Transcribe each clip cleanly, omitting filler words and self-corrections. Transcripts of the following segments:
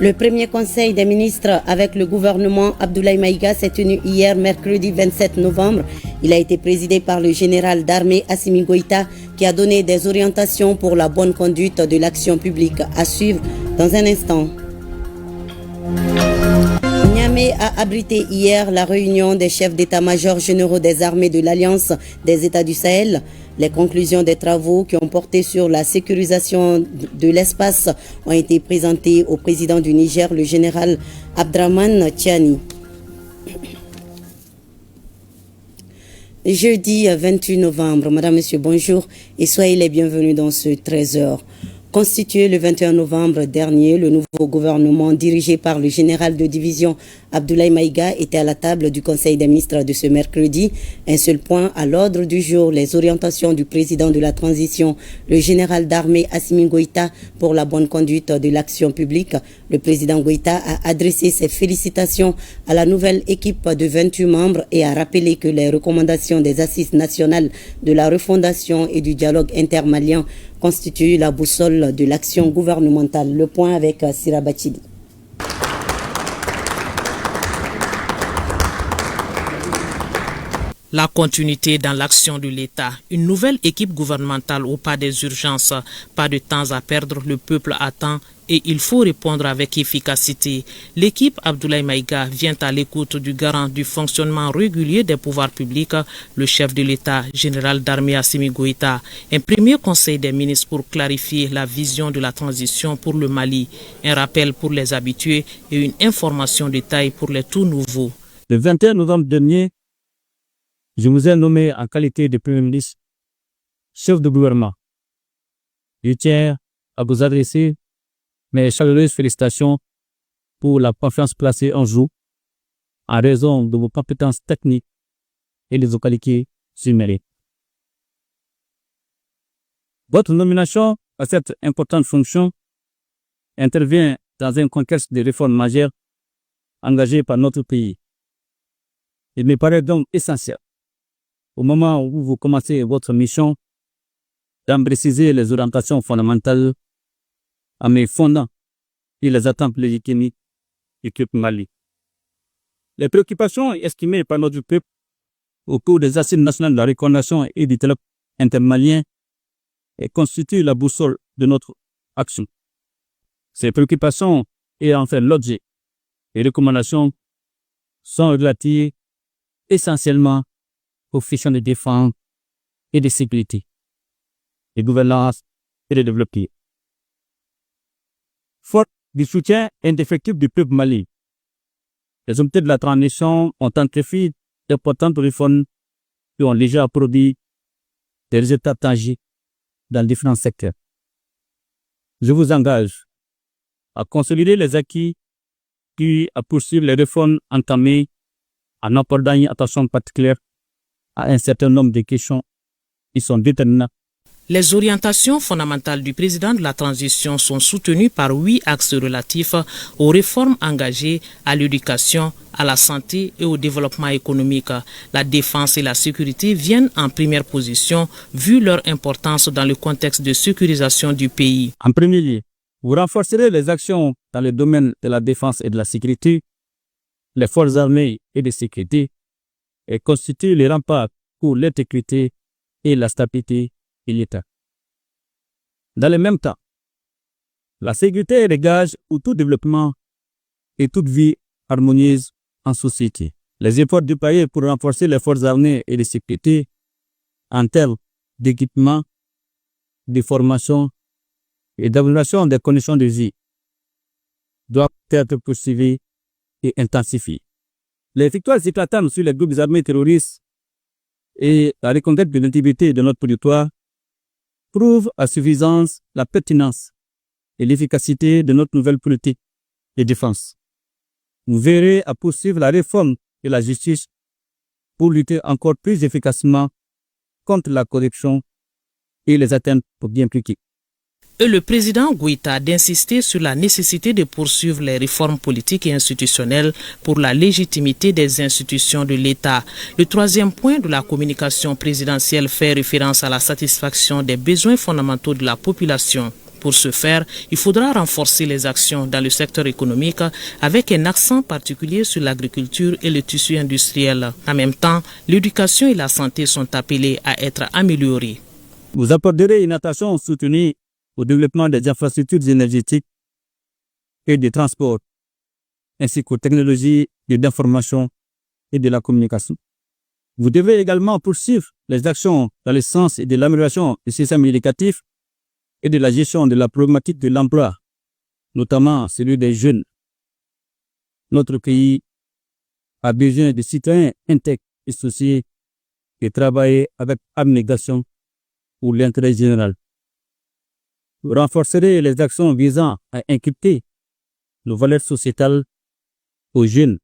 Le premier conseil des ministres avec le gouvernement Abdoulaye Maïga s'est tenu hier mercredi 27 novembre. Il a été présidé par le général d'armée Assimi Goïta qui a donné des orientations pour la bonne conduite de l'action publique. À suivre dans un instant. Niamey a abrité hier la réunion des chefs d'état-major généraux des armées de l'Alliance des États du Sahel. Les conclusions des travaux qui ont porté sur la sécurisation de l'espace ont été présentées au président du Niger, le général Abdraman Tiani. Jeudi 28 novembre, Madame, Monsieur, bonjour et soyez les bienvenus dans ce 13h. Constitué le 21 novembre dernier, le nouveau gouvernement dirigé par le général de division Abdoulaye Maïga était à la table du Conseil des ministres de ce mercredi. Un seul point à l'ordre du jour, les orientations du président de la transition, le général d'armée Assimi Goïta pour la bonne conduite de l'action publique. Le président Goïta a adressé ses félicitations à la nouvelle équipe de 28 membres et a rappelé que les recommandations des assises nationales de la refondation et du dialogue intermalien constitue la boussole de l'action gouvernementale. Le point avec Sira Bachidi. La continuité dans l'action de l'État, une nouvelle équipe gouvernementale au pas des urgences, pas de temps à perdre, le peuple attend et il faut répondre avec efficacité. L'équipe Abdoulaye Maïga vient à l'écoute du garant du fonctionnement régulier des pouvoirs publics, le chef de l'État, général d'armée Assimi Goïta. Un premier conseil des ministres pour clarifier la vision de la transition pour le Mali, un rappel pour les habitués et une information de taille pour les tout nouveaux. Le 21 novembre dernier, je vous ai nommé en qualité de Premier ministre, chef de gouvernement. Je tiens à vous adresser mes chaleureuses félicitations pour la confiance placée en vous en raison de vos compétences techniques et de vos qualités humaines. Votre nomination à cette importante fonction intervient dans un contexte de réformes majeures engagées par notre pays. Il me paraît donc essentiel, au moment où vous commencez votre mission, d'en préciser les orientations fondamentales en me fondant sur les attentes légitimes du peuple Mali. Les préoccupations estimées par notre peuple au cours des assises nationales de la refondation et du dialogue intermalien constituent la boussole de notre action. Ces préoccupations et enfin l'objet et recommandations sont relatives essentiellement aux questions de défense et de sécurité, de gouvernance et de développement. Faute du soutien indéfectible du peuple Mali, les autorités de la transition ont entrepris d'importantes réformes qui ont déjà produit des résultats tangibles dans différents secteurs. Je vous engage à consolider les acquis puis à poursuivre les réformes entamées en accordant une attention particulière à un certain nombre de questions qui sont déterminantes. Les orientations fondamentales du président de la transition sont soutenues par 8 axes relatifs aux réformes engagées, à l'éducation, à la santé et au développement économique. La défense et la sécurité viennent en première position vu leur importance dans le contexte de sécurisation du pays. En premier lieu, vous renforcerez les actions dans le domaine de la défense et de la sécurité. Les forces armées et de sécurité et constituent les remparts pour l'intégrité et la stabilité de l'État. Dans le même temps, la sécurité est le gage pour tout développement et toute vie harmonieuse en société. Les efforts déployés pour renforcer les forces armées et de sécurité en termes d'équipement, de formation et d'amélioration des conditions de vie doivent être poursuivis et intensifiés. Les victoires éclatantes sur les groupes armés terroristes et la reconquête de l'intégrité de notre territoire prouvent à suffisance la pertinence et l'efficacité de notre nouvelle politique de défense. Vous verrez à poursuivre la réforme de la justice pour lutter encore plus efficacement contre la corruption et les atteintes aux biens publics. Et le président Goïta d'insister sur la nécessité de poursuivre les réformes politiques et institutionnelles pour la légitimité des institutions de l'État. Le troisième point de la communication présidentielle fait référence à la satisfaction des besoins fondamentaux de la population. Pour ce faire, il faudra renforcer les actions dans le secteur économique avec un accent particulier sur l'agriculture et le tissu industriel. En même temps, l'éducation et la santé sont appelées à être améliorées. Vous apporterez une attention soutenue au développement des infrastructures énergétiques et des transports, ainsi qu'aux technologies de l'information et de la communication. Vous devez également poursuivre les actions dans le sens de l'amélioration du système éducatif et de la gestion de la problématique de l'emploi, notamment celui des jeunes. Notre pays a besoin de citoyens intègres et soucieux et travailler avec abnégation pour l'intérêt général. Vous renforcerez les actions visant à inculquer nos valeurs sociétales aux jeunes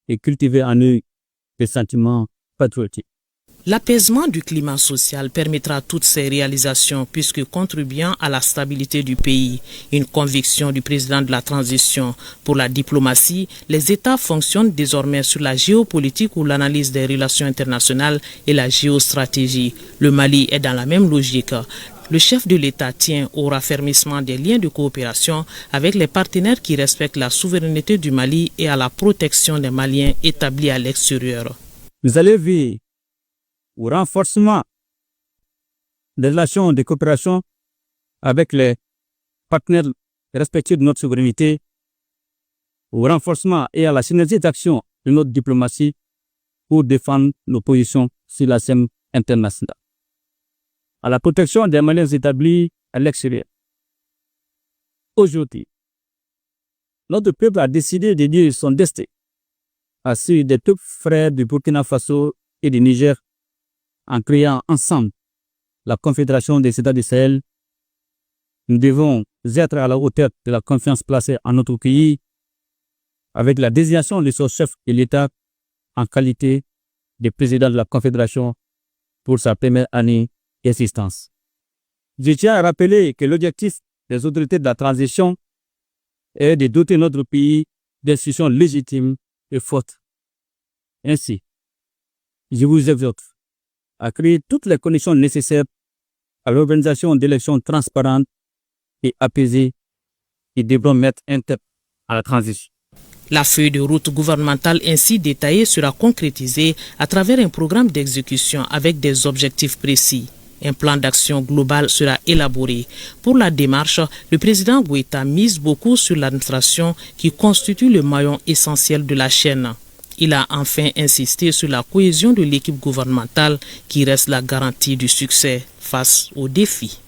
et cultiver en eux des sentiments patriotiques. L'apaisement du climat social permettra toutes ces réalisations puisque contribuant à la stabilité du pays, une conviction du président de la transition. Pour la diplomatie, les États fonctionnent désormais sur la géopolitique ou l'analyse des relations internationales et la géostratégie. Le Mali est dans la même logique. Le chef de l'État tient au raffermissement des liens de coopération avec les partenaires qui respectent la souveraineté du Mali et à la protection des Maliens établis à l'extérieur. Vous allez veiller au renforcement des relations de coopération avec les partenaires respectifs de notre souveraineté, au renforcement et à la synergie d'action de notre diplomatie pour défendre nos positions sur la scène internationale, à la protection des Maliens établis à l'extérieur. Aujourd'hui, notre peuple a décidé de lier son destin à celui des deux frères du Burkina Faso et du Niger en créant ensemble la Confédération des États du Sahel. Nous devons être à la hauteur de la confiance placée en notre pays avec la désignation de son chef de l'État en qualité de président de la Confédération pour sa première année d'existence. Je tiens à rappeler que l'objectif des autorités de la transition est de doter notre pays d'institutions légitimes et fortes. Ainsi, je vous exhorte à créer toutes les conditions nécessaires à l'organisation d'élections transparentes et apaisées qui devront mettre un terme à la transition. La feuille de route gouvernementale ainsi détaillée sera concrétisée à travers un programme d'exécution avec des objectifs précis. Un plan d'action global sera élaboré. Pour la démarche, le président Goïta mise beaucoup sur l'administration qui constitue le maillon essentiel de la chaîne. Il a enfin insisté sur la cohésion de l'équipe gouvernementale qui reste la garantie du succès face aux défis.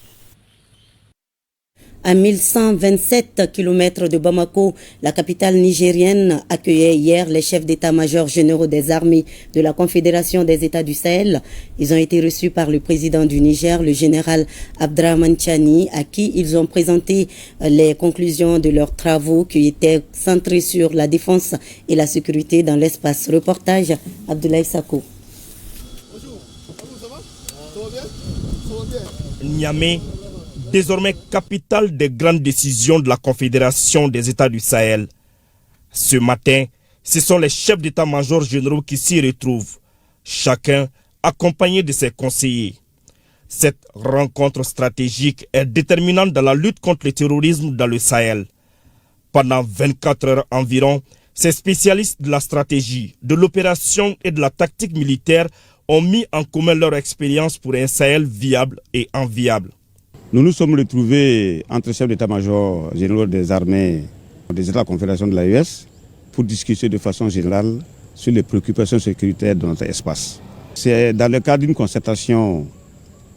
À 1127 km de Bamako, la capitale nigérienne accueillait hier les chefs d'état-major généraux des armées de la Confédération des États du Sahel. Ils ont été reçus par le président du Niger, le général Abdrahmane Tchani, à qui ils ont présenté les conclusions de leurs travaux qui étaient centrés sur la défense et la sécurité dans l'espace. Reportage Abdoulaye Sako. Bonjour, ça va? Ça va bien? Ça va bien? Niamey, désormais capitale des grandes décisions de la Confédération des États du Sahel. Ce matin, ce sont les chefs d'état-major généraux qui s'y retrouvent, chacun accompagné de ses conseillers. Cette rencontre stratégique est déterminante dans la lutte contre le terrorisme dans le Sahel. Pendant 24 heures environ, ces spécialistes de la stratégie, de l'opération et de la tactique militaire ont mis en commun leur expérience pour un Sahel viable et enviable. Nous nous sommes retrouvés entre chefs d'état-major généraux des armées des États de la Confédération de l'AES pour discuter de façon générale sur les préoccupations sécuritaires de notre espace. C'est dans le cadre d'une concertation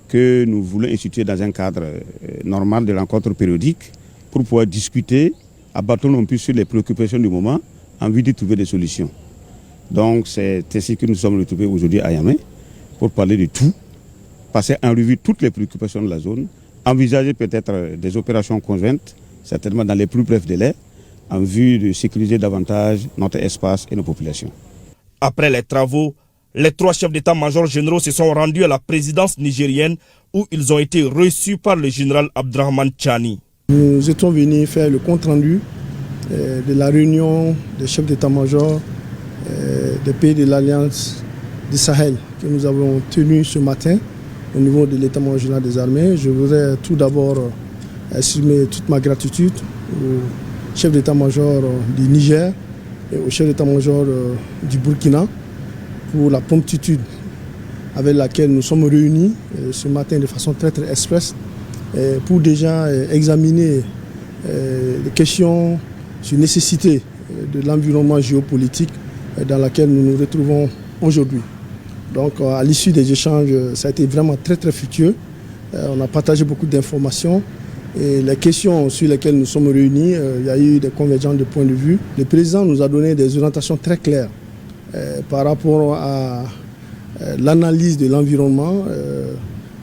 que nous voulons instituer dans un cadre normal de rencontres périodiques pour pouvoir discuter à bâton rompu sur les préoccupations du moment en vue de trouver des solutions. Donc c'est ainsi que nous sommes retrouvés aujourd'hui à Niamey pour parler de tout, passer en revue toutes les préoccupations de la zone, envisager peut-être des opérations conjointes, certainement dans les plus brefs délais, en vue de sécuriser davantage notre espace et nos populations. Après les travaux, les trois chefs d'état-major généraux se sont rendus à la présidence nigérienne où ils ont été reçus par le général Abdrahmane Tchani. Nous étions venus faire le compte-rendu de la réunion des chefs d'état-major des pays de l'Alliance du Sahel que nous avons tenue ce matin au niveau de l'état-major général des armées. Je voudrais tout d'abord exprimer toute ma gratitude au chef d'état-major du Niger et au chef d'état-major du Burkina pour la promptitude avec laquelle nous sommes réunis ce matin de façon très express pour déjà examiner les questions sur nécessité de l'environnement géopolitique dans lequel nous nous retrouvons aujourd'hui. Donc à l'issue des échanges, ça a été vraiment très fructueux. On a partagé beaucoup d'informations et les questions sur lesquelles nous sommes réunis, il y a eu des convergences de points de vue. Le président nous a donné des orientations très claires par rapport à l'analyse de l'environnement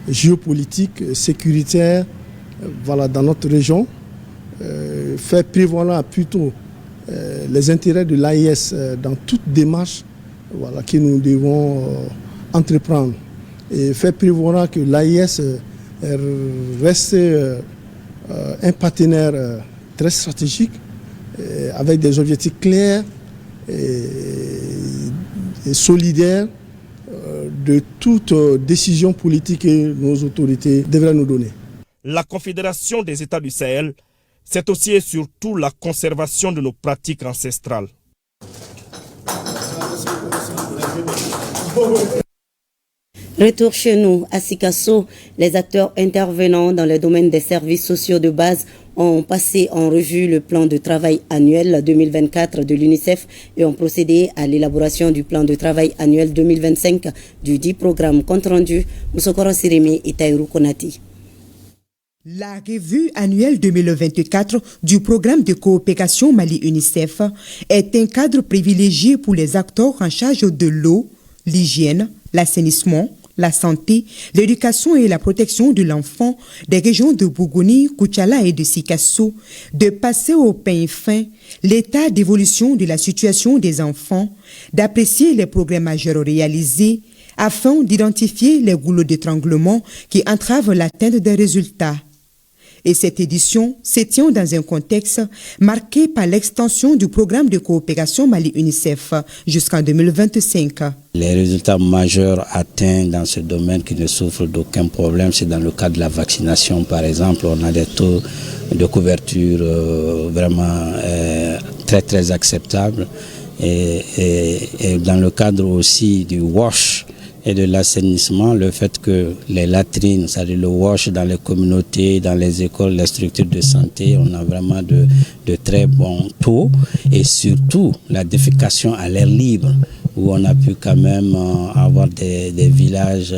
géopolitique, sécuritaire dans notre région, faire prévaloir plutôt les intérêts de l'AIS dans toute démarche que nous devons entreprendre et faire prévoir que l'AIS reste un partenaire très stratégique avec des objectifs clairs et solidaires de toute décision politique que nos autorités devraient nous donner. La Confédération des États du Sahel, c'est aussi et surtout la conservation de nos pratiques ancestrales. Retour chez nous, à Sikasso, les acteurs intervenant dans le domaine des services sociaux de base ont passé en revue le plan de travail annuel 2024 de l'UNICEF et ont procédé à l'élaboration du plan de travail annuel 2025 du dit programme. Compte rendu, Moussokoro Sirimi et Taïrou Konati. La revue annuelle 2024 du programme de coopération Mali-UNICEF est un cadre privilégié pour les acteurs en charge de l'eau, l'hygiène, l'assainissement, la santé, l'éducation et la protection de l'enfant des régions de Bougouni, Koutiala et de Sikasso, de passer au pain fin l'état d'évolution de la situation des enfants, d'apprécier les progrès majeurs réalisés afin d'identifier les goulots d'étranglement qui entravent l'atteinte des résultats. Et cette édition s'étend dans un contexte marqué par l'extension du programme de coopération Mali-UNICEF jusqu'en 2025. Les résultats majeurs atteints dans ce domaine qui ne souffrent d'aucun problème, c'est dans le cadre de la vaccination par exemple. On a des taux de couverture vraiment très acceptables. Et dans le cadre aussi du WASH, et de l'assainissement, le fait que les latrines, c'est-à-dire le wash dans les communautés, dans les écoles, les structures de santé, on a vraiment de très bons taux et surtout la défécation à l'air libre où on a pu quand même avoir des villages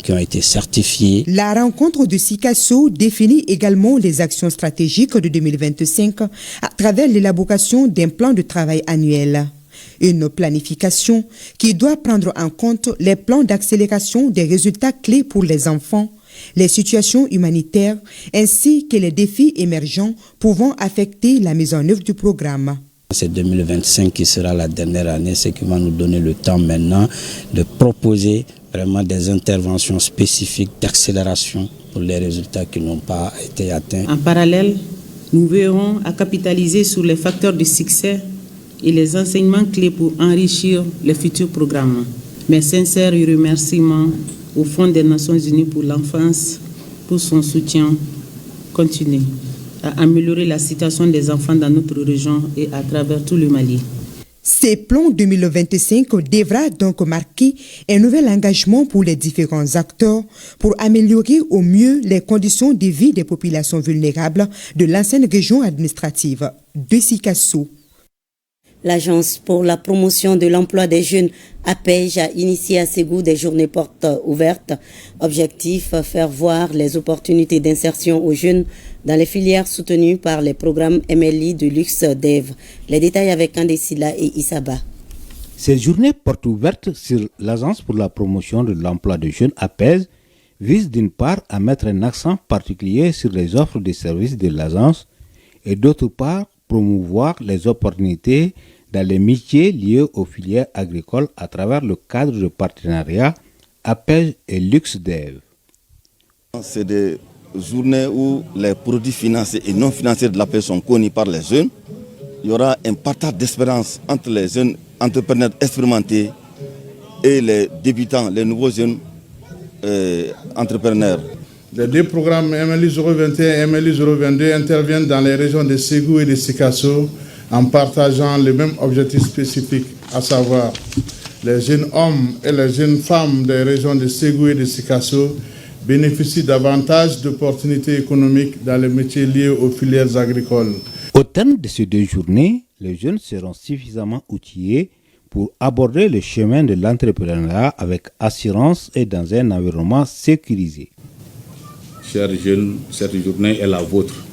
qui ont été certifiés. La rencontre de Sikasso définit également les actions stratégiques de 2025 à travers l'élaboration d'un plan de travail annuel. Une planification qui doit prendre en compte les plans d'accélération des résultats clés pour les enfants, les situations humanitaires ainsi que les défis émergents pouvant affecter la mise en œuvre du programme. C'est 2025 qui sera la dernière année, ce qui va nous donner le temps maintenant de proposer vraiment des interventions spécifiques d'accélération pour les résultats qui n'ont pas été atteints. En parallèle, nous verrons à capitaliser sur les facteurs de succès et les enseignements clés pour enrichir les futurs programmes. Mes sincères remerciements au Fonds des Nations Unies pour l'enfance pour son soutien continu à améliorer la situation des enfants dans notre région et à travers tout le Mali. Ces plans 2025 devra donc marquer un nouvel engagement pour les différents acteurs pour améliorer au mieux les conditions de vie des populations vulnérables de l'ancienne région administrative de Sikasso. L'Agence pour la promotion de l'emploi des jeunes, APEJ, a initié à Ségou des journées portes ouvertes. Objectif, faire voir les opportunités d'insertion aux jeunes dans les filières soutenues par les programmes MLI de Luxe Dev. Les détails avec Andesila et Isaba. Ces journées portes ouvertes sur l'Agence pour la promotion de l'emploi des jeunes, APEJ, visent d'une part à mettre un accent particulier sur les offres de services de l'agence et d'autre part promouvoir les opportunités dans les métiers liés aux filières agricoles à travers le cadre de partenariat APEJ et LuxDev. C'est des journées où les produits financiers et non financiers de l'APEJ sont connus par les jeunes. Il y aura un partage d'espérance entre les jeunes entrepreneurs expérimentés et les débutants, les nouveaux jeunes entrepreneurs. Les deux programmes MLI 021 et MLI 022 interviennent dans les régions de Ségou et de Sikasso en partageant les mêmes objectifs spécifiques, à savoir les jeunes hommes et les jeunes femmes des régions de Ségou et de Sikasso bénéficient davantage d'opportunités économiques dans les métiers liés aux filières agricoles. Au terme de ces 2 journées, les jeunes seront suffisamment outillés pour aborder le chemin de l'entrepreneuriat avec assurance et dans un environnement sécurisé. Chers jeunes, cette journée est la vôtre.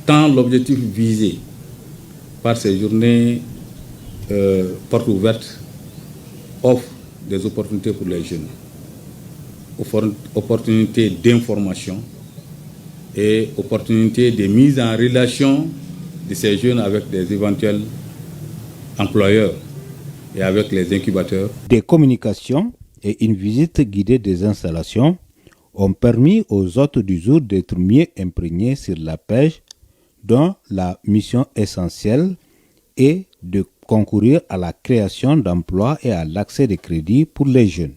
Tant l'objectif visé par ces journées portes ouvertes offre des opportunités pour les jeunes, opportunités d'information et opportunités de mise en relation de ces jeunes avec des éventuels employeurs et avec les incubateurs. Des communications et une visite guidée des installations ont permis aux hôtes du jour d'être mieux imprégnés sur la pêche, dont la mission essentielle est de concourir à la création d'emplois et à l'accès des crédits pour les jeunes.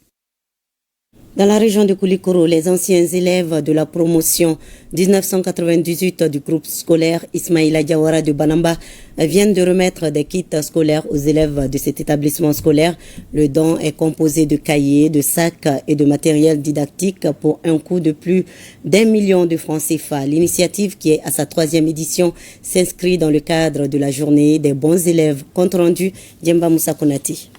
Dans la région de Koulikoro, les anciens élèves de la promotion 1998 du groupe scolaire Ismaïla Diawara de Banamba viennent de remettre des kits scolaires aux élèves de cet établissement scolaire. Le don est composé de cahiers, de sacs et de matériel didactique pour un coût de plus d'1 million de francs CFA. L'initiative, qui est à sa 3e édition, s'inscrit dans le cadre de la journée des bons élèves. Compte rendu, Djemba Moussa Konati.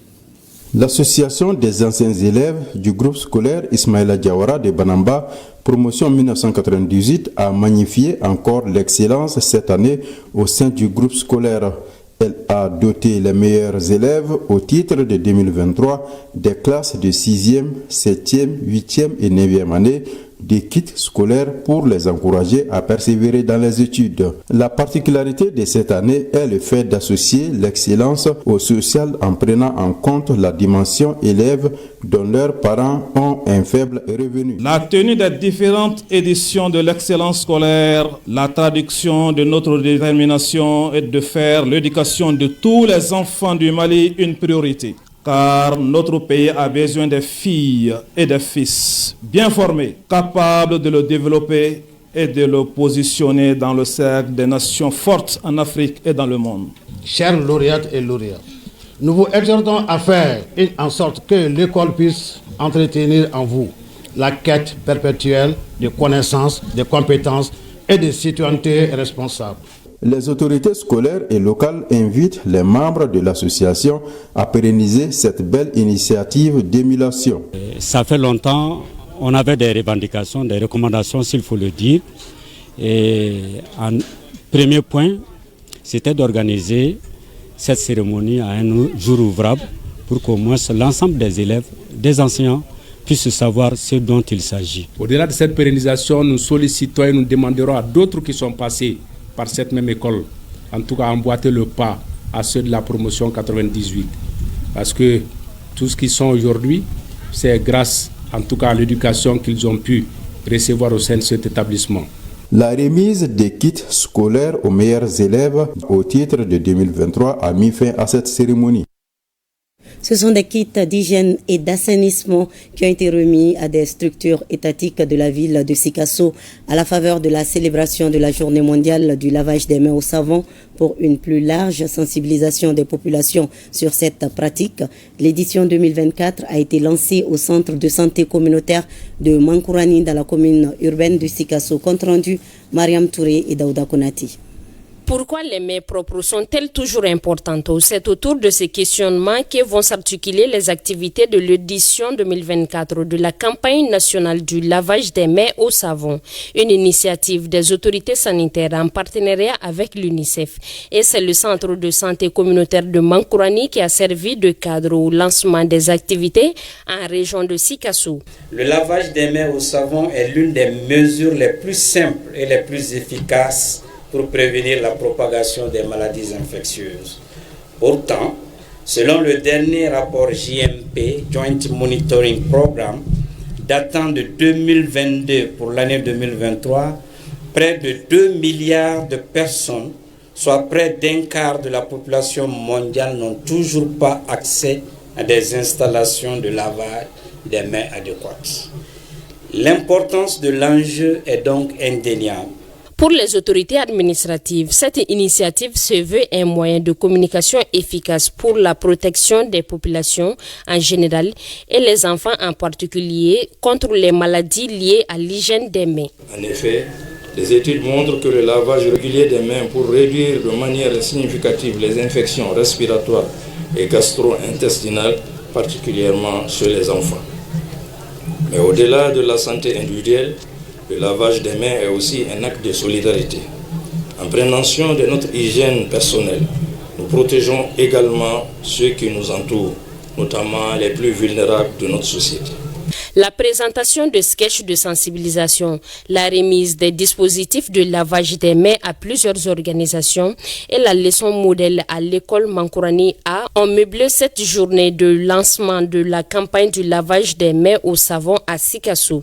L'association des anciens élèves du groupe scolaire Ismaïla Diawara de Banamba, promotion 1998, a magnifié encore l'excellence cette année au sein du groupe scolaire. Elle a doté les meilleurs élèves au titre de 2023 des classes de 6e, 7e, 8e et 9e année des kits scolaires pour les encourager à persévérer dans les études. La particularité de cette année est le fait d'associer l'excellence au social en prenant en compte la dimension élève dont leurs parents ont un faible revenu. La tenue des différentes éditions de l'excellence scolaire, la traduction de notre détermination est de faire l'éducation de tous les enfants du Mali une priorité. Car notre pays a besoin des filles et des fils bien formés, capables de le développer et de le positionner dans le cercle des nations fortes en Afrique et dans le monde. Chers lauréates et lauréats, nous vous exhortons à faire en sorte que l'école puisse entretenir en vous la quête perpétuelle de connaissances, de compétences et de citoyenneté responsable. Les autorités scolaires et locales invitent les membres de l'association à pérenniser cette belle initiative d'émulation. Ça fait longtemps, on avait des revendications, des recommandations, s'il faut le dire. Et un premier point, c'était d'organiser cette cérémonie à un jour ouvrable pour qu'au moins l'ensemble des élèves, des enseignants, puissent savoir ce dont il s'agit. Au-delà de cette pérennisation, nous sollicitons et nous demanderons à d'autres qui sont passés par cette même école, en tout cas emboîter le pas à ceux de la promotion 98. Parce que tout ce qu'ils sont aujourd'hui, c'est grâce en tout cas à l'éducation qu'ils ont pu recevoir au sein de cet établissement. La remise des kits scolaires aux meilleurs élèves au titre de 2023 a mis fin à cette cérémonie. Ce sont des kits d'hygiène et d'assainissement qui ont été remis à des structures étatiques de la ville de Sikasso à la faveur de la célébration de la journée mondiale du lavage des mains au savon pour une plus large sensibilisation des populations sur cette pratique. L'édition 2024 a été lancée au centre de santé communautaire de Mankourani dans la commune urbaine de Sikasso. Compte rendu, Mariam Touré et Daouda Konati. Pourquoi les mains propres sont-elles toujours importantes? C'est autour de ces questionnements que vont s'articuler les activités de l'édition 2024 de la campagne nationale du lavage des mains au savon, une initiative des autorités sanitaires en partenariat avec l'UNICEF. Et c'est le centre de santé communautaire de Mankourani qui a servi de cadre au lancement des activités en région de Sikasso. Le lavage des mains au savon est l'une des mesures les plus simples et les plus efficaces pour prévenir la propagation des maladies infectieuses. Pourtant, selon le dernier rapport JMP, Joint Monitoring Program, datant de 2022 pour l'année 2023, près de 2 milliards de personnes, soit près d'un quart de la population mondiale, n'ont toujours pas accès à des installations de lavage des mains adéquates. L'importance de l'enjeu est donc indéniable. Pour les autorités administratives, cette initiative se veut un moyen de communication efficace pour la protection des populations en général et les enfants en particulier contre les maladies liées à l'hygiène des mains. En effet, les études montrent que le lavage régulier des mains pour réduire de manière significative les infections respiratoires et gastro-intestinales, particulièrement chez les enfants. Mais au-delà de la santé individuelle, le lavage des mains est aussi un acte de solidarité. En prenant soin de notre hygiène personnelle, nous protégeons également ceux qui nous entourent, notamment les plus vulnérables de notre société. La présentation de sketchs de sensibilisation, la remise des dispositifs de lavage des mains à plusieurs organisations et la leçon modèle à l'école Mankourani A ont meublé cette journée de lancement de la campagne du lavage des mains au savon à Sikasso.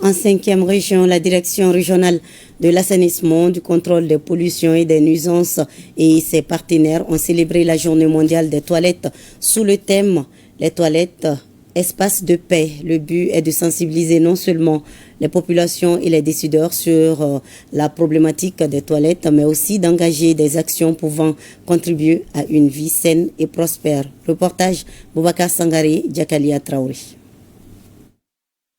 En 5e région, la direction régionale de l'assainissement, du contrôle des pollutions et des nuisances et ses partenaires ont célébré la journée mondiale des toilettes sous le thème « Les toilettes, espace de paix ». Le but est de sensibiliser non seulement les populations et les décideurs sur la problématique des toilettes, mais aussi d'engager des actions pouvant contribuer à une vie saine et prospère. Reportage Boubacar Sangaré, Djakalia Traoré.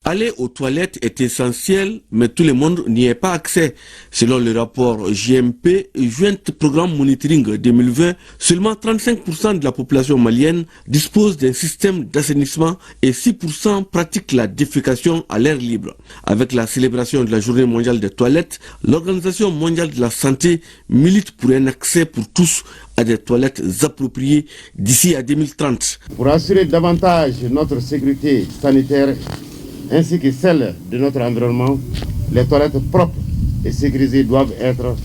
Aller aux toilettes est essentiel, mais tout le monde n'y a pas accès. Selon le rapport JMP, Joint Programme Monitoring 2020, seulement 35% de la population malienne dispose d'un système d'assainissement et 6% pratiquent la défécation à l'air libre. Avec la célébration de la Journée mondiale des toilettes, l'Organisation mondiale de la santé milite pour un accès pour tous à des toilettes appropriées d'ici à 2030. Pour assurer davantage notre sécurité sanitaire ainsi que celle de notre environnement, les toilettes propres et sécurisées doivent être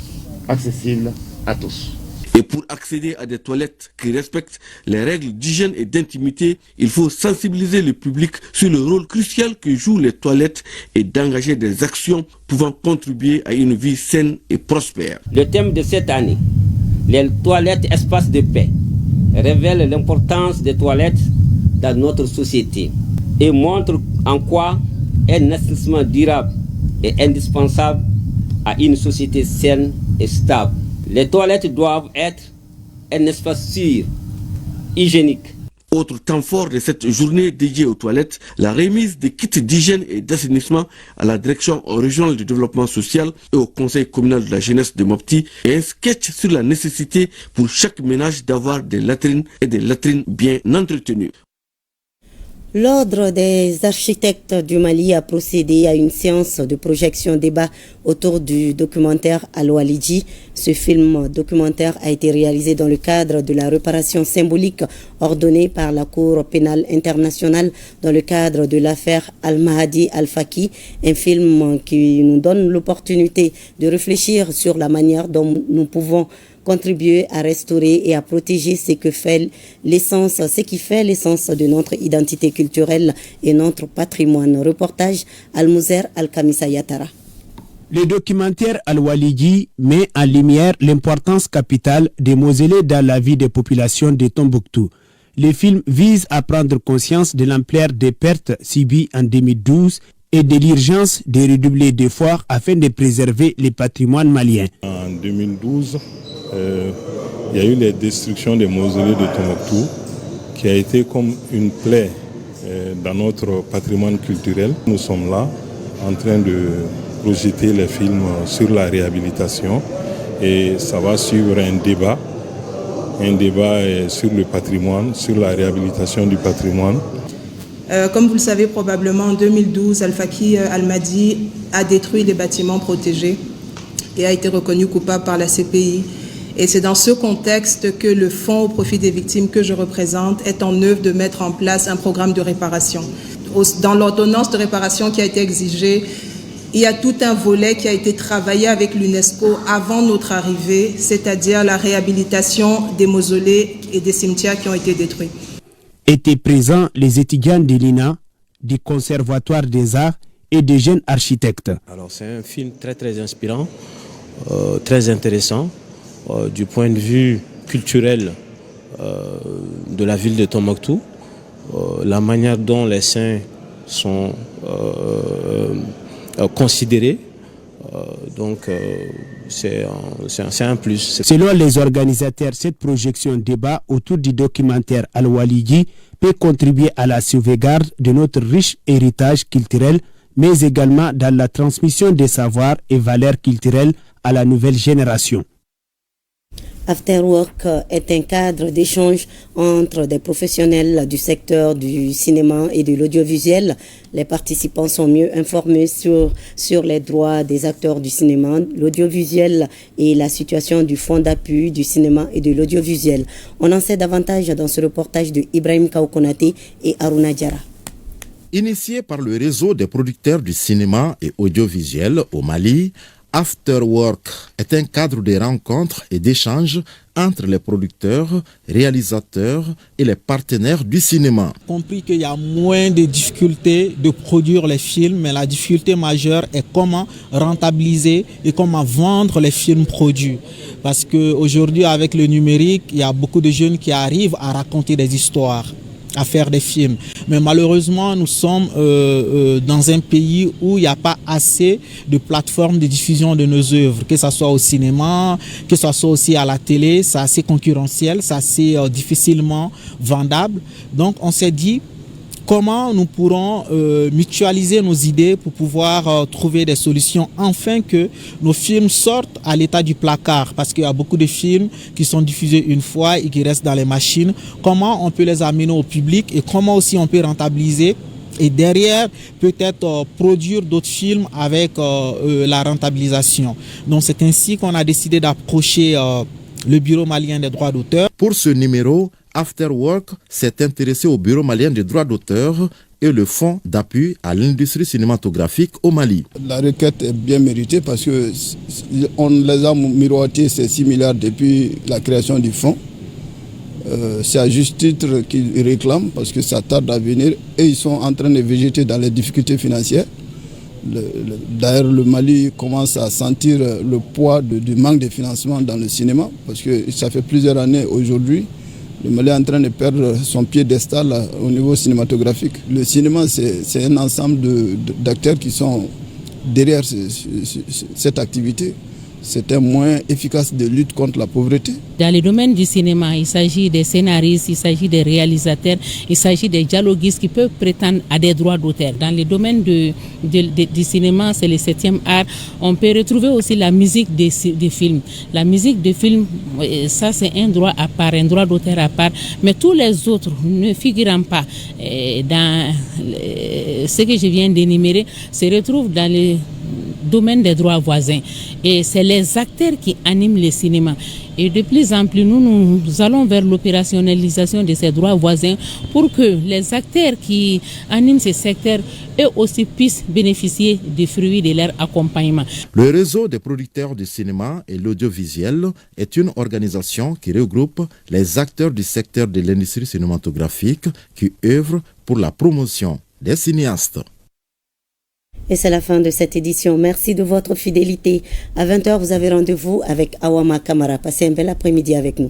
accessibles à tous. Et pour accéder à des toilettes qui respectent les règles d'hygiène et d'intimité, il faut sensibiliser le public sur le rôle crucial que jouent les toilettes et d'engager des actions pouvant contribuer à une vie saine et prospère. Le thème de cette année, les toilettes espace de paix, révèle l'importance des toilettes dans notre société et montre en quoi un assainissement durable est indispensable à une société saine et stable. Les toilettes doivent être un espace sûr, hygiénique. Autre temps fort de cette journée dédiée aux toilettes, la remise des kits d'hygiène et d'assainissement à la direction régionale du développement social et au conseil communal de la jeunesse de Mopti et un sketch sur la nécessité pour chaque ménage d'avoir des latrines et des latrines bien entretenues. L'Ordre des architectes du Mali a procédé à une séance de projection débat autour du documentaire Al-Walidji. Ce film documentaire a été réalisé dans le cadre de la réparation symbolique ordonnée par la Cour pénale internationale dans le cadre de l'affaire Al-Mahdi Al-Faki, un film qui nous donne l'opportunité de réfléchir sur la manière dont nous pouvons contribuer à restaurer et à protéger ce qui fait l'essence de notre identité culturelle et notre patrimoine. Reportage Al-Mouzer Al-Kamisa Yatara. Le documentaire Al-Walidji met en lumière l'importance capitale des mausolées dans la vie des populations de Tombouctou. Le film vise à prendre conscience de l'ampleur des pertes subies en 2012 et de l'urgence de redoubler d'efforts afin de préserver le patrimoine malien. En 2012, il y a eu les destructions des mausolées de Tombouctou qui a été comme une plaie dans notre patrimoine culturel. Nous sommes là en train de projeter les films sur la réhabilitation et ça va suivre un débat sur le patrimoine, sur la réhabilitation du patrimoine. Comme vous le savez probablement, en 2012, Al-Faki Al-Mahdi a détruit les bâtiments protégés et a été reconnu coupable par la CPI. Et c'est dans ce contexte que le Fonds au profit des victimes que je représente est en œuvre de mettre en place un programme de réparation. Dans l'ordonnance de réparation qui a été exigée, il y a tout un volet qui a été travaillé avec l'UNESCO avant notre arrivée, c'est-à-dire la réhabilitation des mausolées et des cimetières qui ont été détruits. Étaient présents les étudiants de l'INA, du Conservatoire des Arts et des jeunes architectes. Alors c'est un film très inspirant, très intéressant. Du point de vue culturel de la ville de Tombouctou, la manière dont les saints sont considéré. Donc c'est un plus. Selon les organisateurs, cette projection débat autour du documentaire Al-Walidji peut contribuer à la sauvegarde de notre riche héritage culturel, mais également dans la transmission des savoirs et valeurs culturelles à la nouvelle génération. After Work est un cadre d'échange entre des professionnels du secteur du cinéma et de l'audiovisuel. Les participants sont mieux informés sur les droits des acteurs du cinéma, l'audiovisuel et la situation du fonds d'appui du cinéma et de l'audiovisuel. On en sait davantage dans ce reportage de Ibrahim Kaoukonate et Aruna Diara. Initié par le réseau des producteurs du cinéma et audiovisuel au Mali, After Work est un cadre de rencontres et d'échanges entre les producteurs, réalisateurs et les partenaires du cinéma. Compris qu'il y a moins de difficultés de produire les films, mais la difficulté majeure est comment rentabiliser et comment vendre les films produits. Parce qu'aujourd'hui, avec le numérique, il y a beaucoup de jeunes qui arrivent à raconter des histoires, à faire des films. Mais malheureusement, nous sommes dans un pays où il n'y a pas assez de plateformes de diffusion de nos œuvres, que ce soit au cinéma, que ce soit aussi à la télé. C'est assez concurrentiel, c'est assez difficilement vendable. Donc on s'est dit, comment nous pourrons mutualiser nos idées pour pouvoir trouver des solutions afin que nos films sortent à l'état du placard, parce qu'il y a beaucoup de films qui sont diffusés une fois et qui restent dans les machines. Comment on peut les amener au public et comment aussi on peut rentabiliser et derrière peut-être produire d'autres films avec la rentabilisation. Donc c'est ainsi qu'on a décidé d'approcher le Bureau malien des droits d'auteur. Pour ce numéro, After Work s'est intéressé au Bureau malien des droits d'auteur et le Fonds d'appui à l'industrie cinématographique au Mali. La requête est bien méritée parce qu'on les a miroité ces 6 milliards depuis la création du fonds. C'est à juste titre qu'ils réclament parce que ça tarde à venir et ils sont en train de végéter dans les difficultés financières. D'ailleurs, le Mali commence à sentir le poids du manque de financement dans le cinéma parce que ça fait plusieurs années aujourd'hui. Le Mali est en train de perdre son piédestal au niveau cinématographique. Le cinéma, c'est un ensemble d'acteurs qui sont derrière cette activité. C'est un moyen efficace de lutte contre la pauvreté. Dans le domaine du cinéma, il s'agit des scénaristes, il s'agit des réalisateurs, il s'agit des dialoguistes qui peuvent prétendre à des droits d'auteur. Dans le domaine du cinéma, c'est le 7e art. On peut retrouver aussi la musique des films. La musique des films, ça c'est un droit à part, un droit d'auteur à part. Mais tous les autres ne figurant pas dans ce que je viens d'énumérer se retrouvent dans le domaine des droits voisins. Et c'est les acteurs qui animent le cinéma. Et de plus en plus, nous allons vers l'opérationnalisation de ces droits voisins pour que les acteurs qui animent ces secteurs, eux aussi, puissent bénéficier des fruits de leur accompagnement. Le réseau des producteurs du cinéma et l'audiovisuel est une organisation qui regroupe les acteurs du secteur de l'industrie cinématographique qui œuvrent pour la promotion des cinéastes. Et c'est la fin de cette édition. Merci de votre fidélité. À 20h, vous avez rendez-vous avec Awama Kamara. Passez un bel après-midi avec nous.